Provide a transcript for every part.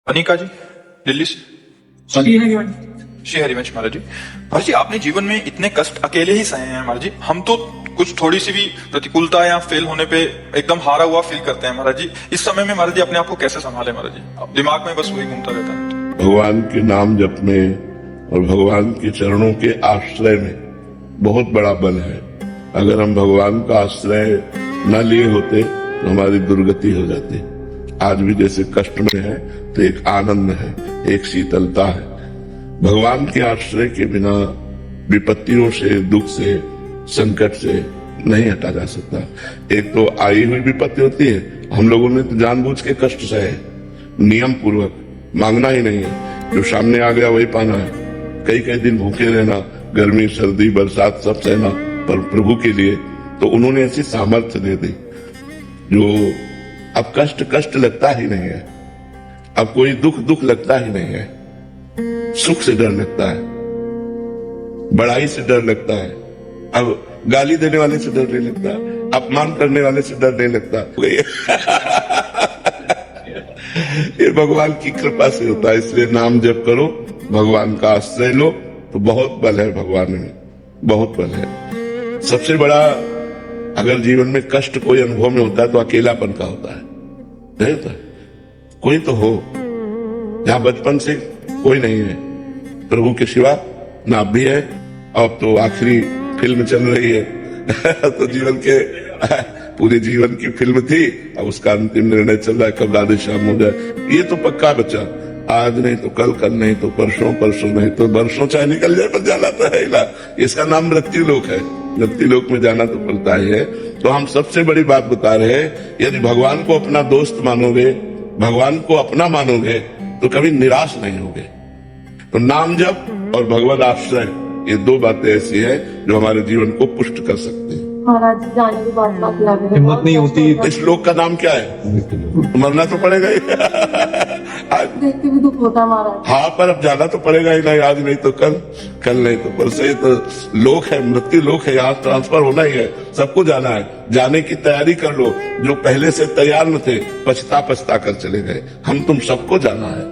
अनिका जी दिल्ली से। श्री हरिवंश महाराज जी। महाराज जी, आपने जीवन में इतने कष्ट अकेले ही सहे हैं महाराज जी। हम तो कुछ थोड़ी सी भी प्रतिकूलता या फेल होने पे एकदम हारा हुआ फील करते हैं महाराज जी। इस समय में महाराज जी अपने आप को कैसे संभाले महाराज जी? अब दिमाग में बस वही घूमता रहता है। भगवान के नाम जप में और भगवान के चरणों के आश्रय में बहुत बड़ा बल है। अगर हम भगवान का आश्रय न लिए होते तो हमारी दुर्गति हो जाती। आज भी जैसे कष्ट में है तो एक आनंद है, एक शीतलता है। भगवान के आश्रय के बिना विपत्तियों से, दुख से, संकट से नहीं हटा जा सकता। एक तो आई हुई विपत्ति होती है, हम लोगों ने तो जानबूझ के कष्ट सहे, नियम पूर्वक, मांगना ही नहीं है, जो सामने आ गया वही पाना है। कई कई दिन भूखे रहना, गर्मी सर्दी बरसात सब सहना, पर प्रभु के लिए तो उन्होंने ऐसी सामर्थ्य दे दी जो अब कष्ट कष्ट लगता ही नहीं है। अब कोई दुख दुख लगता ही नहीं है। सुख से डर लगता है, बड़ाई से डर लगता है, अब गाली देने वाले से डर नहीं लगता, अपमान करने वाले से डर नहीं लगता। ये भगवान की कृपा से होता है। इसलिए नाम जप करो, भगवान का आश्रय लो, तो बहुत बल है भगवान में, बहुत बल है। सबसे बड़ा अगर जीवन में कष्ट कोई अनुभव में होता है तो अकेलापन का होता है। नहीं होता है? कोई तो हो, जहां बचपन से कोई नहीं है, प्रभु के सिवा ना भी है। अब तो आखिरी फिल्म चल रही है तो जीवन के पूरे जीवन की फिल्म थी, अब उसका अंतिम निर्णय चल रहा है कब राधे श्याम हो जाए। ये तो पक्का बच्चा, आज नहीं तो कल, कल नहीं तो परसों, परसों नहीं तो वर्षों चाहे निकल जाए पर जाना तो है ना। इसका नाम मृत्यु लोक है। मृत्यु लोक में जाना तो पड़ता ही है। तो हम सबसे बड़ी बात बता रहे हैं, यदि भगवान को अपना दोस्त मानोगे, भगवान को अपना मानोगे तो कभी निराश नहीं होगे। तो नाम जप और भगवत आश्रय, ये दो बातें ऐसी है जो हमारे जीवन को पुष्ट कर सकते हैं। महाराज जी जाने के बाद बात लग रही हिम्मत नहीं होती। इस लोक का नाम क्या है? मरना तो पड़ेगा ही। देख के भी दुख होता है महाराज। हाँ, पर अब जाना तो पड़ेगा ही नहीं। आज नहीं तो कल, कल नहीं तो परसों। ये तो लोक है, मृत्यु लोक है, यहाँ ट्रांसफर होना ही है, सबको जाना है। जाने की तैयारी कर लो। जो पहले से तैयार न थे, पछता पछता कर चले गए। हम तुम सबको जाना है।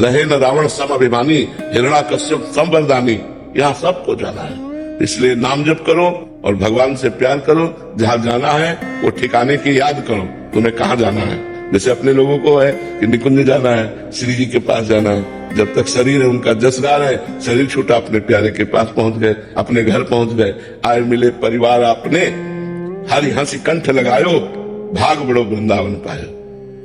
रहे न रावण सम अभिमानी, हिरण्याकश्यप सम वरदानी, यहाँ सबको जाना है। इसलिए नाम जप करो और भगवान से प्यार करो। जहाँ जाना है वो ठिकाने की याद करो, तुम्हें कहाँ जाना है। जैसे अपने लोगों को है कि निकुंज जाना है, श्री जी के पास जाना है। जब तक शरीर है उनका जसगार है, शरीर छूटा अपने प्यारे के पास पहुंच गए, अपने घर पहुंच गए। आए मिले परिवार आपने, हरि हंसी कंठ लगायो, भाग बड़ो वृंदावन पायो।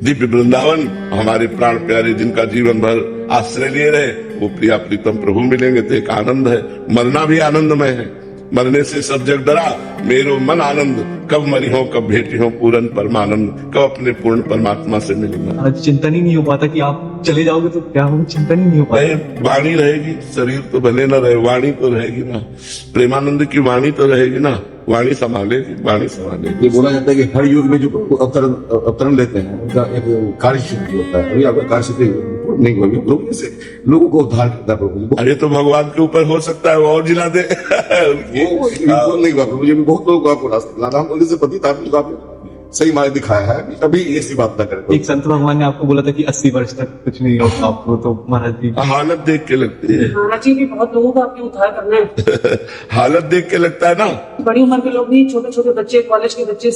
दिव्य वृंदावन हमारे प्राण प्यारे जिनका जीवन भर आश्रय लिए रहे, वो प्रिया प्रीतम प्रभु मिलेंगे तो एक आनंद है। मरना भी आनंदमय है। मरने से सब जग डरा, मेरो मन आनंद, कब मरी हो कब भेटी हो पूर्ण परमानंद, कब अपने पूर्ण परमात्मा से मिलूंगा। आज चिंतन ही नहीं हो पाता कि आप चले जाओगे तो क्या होगा, चिंतन ही नहीं हो पाता। वाणी रहेगी, शरीर तो भले न रहे, वाणी तो रहेगी ना। प्रेमानंद की वाणी तो रहेगी ना, वाणी संभालेगी, वाणी संभालेगी। ये बोला जाता है कि हर युग में जो अवतरण लेते हैं उनका एक कार्य सिद्धि होता है। अभी आपका कार्य सिद्धि नहीं होगी, लोगों को उद्धार करता है प्रभु। अरे तो भगवान के ऊपर हो सकता है वो और जिला दे। बिल्कुल नहीं हुआ प्रभु जी। बहुत लोगों को आपको राधा बोलने से पति था, आपने सही मार्ग दिखाया है। अभी ऐसी बात ना करें। एक संत भगवान ने आपको बोला था कि 80 वर्ष तक कुछ नहीं होगा आपको, तो महाराज जी हालत देख के लगती है। महाराज जी भी बहुत लोगों का आपने उद्धार करना है। हालत देख के लगता है ना। बड़ी उम्र के लोग नहीं, छोटे छोटे बच्चे, कॉलेज के बच्चे